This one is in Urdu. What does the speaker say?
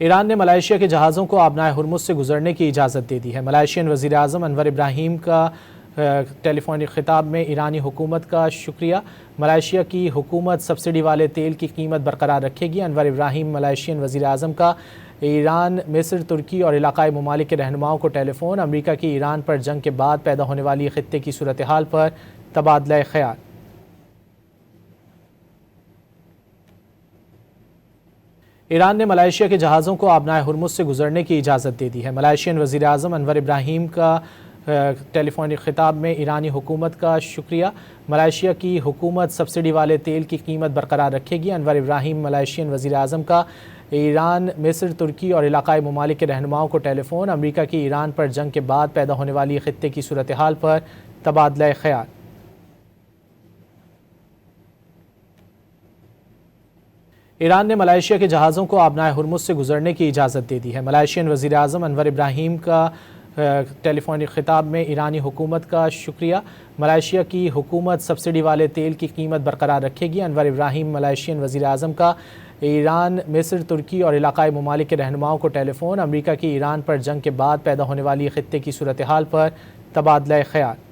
ایران نے ملائیشیا کے جہازوں کو آبنائے ہرمز سے گزرنے کی اجازت دے دی ہے۔ ملائیشین وزیر اعظم انور ابراہیم کا ٹیلی فونک خطاب میں ایرانی حکومت کا شکریہ۔ ملائیشیا کی حکومت سبسڈی والے تیل کی قیمت برقرار رکھے گی۔ انور ابراہیم ملائیشین وزیر اعظم کا ایران، مصر، ترکی اور علاقائی ممالک کے رہنماؤں کو ٹیلی فون۔ امریکہ کی ایران پر جنگ کے بعد پیدا ہونے والی خطے کی صورتحال پر تبادلہ خیال۔ ایران نے ملائیشیا کے جہازوں کو آبنائے ہرمز سے گزرنے کی اجازت دے دی ہے۔ ملائیشین وزیر اعظم انور ابراہیم کا ٹیلی فونک خطاب میں ایرانی حکومت کا شکریہ۔ ملائیشیا کی حکومت سبسڈی والے تیل کی قیمت برقرار رکھے گی۔ انور ابراہیم ملائیشین وزیر اعظم کا ایران، مصر، ترکی اور علاقائی ممالک کے رہنماؤں کو ٹیلی فون۔ امریکہ کی ایران پر جنگ کے بعد پیدا ہونے والی خطے کی صورتحال پر تبادلہ خیال۔ ایران نے ملائیشیا کے جہازوں کو آبنائے ہرمز سے گزرنے کی اجازت دے دی ہے۔ ملائیشین وزیر اعظم انور ابراہیم کا ٹیلی فونک خطاب میں ایرانی حکومت کا شکریہ۔ ملائیشیا کی حکومت سبسڈی والے تیل کی قیمت برقرار رکھے گی۔ انور ابراہیم ملائیشین وزیر اعظم کا ایران، مصر، ترکی اور علاقائی ممالک کے رہنماؤں کو ٹیلی فون۔ امریکہ کی ایران پر جنگ کے بعد پیدا ہونے والی خطے کی صورتحال پر تبادلہ خیال۔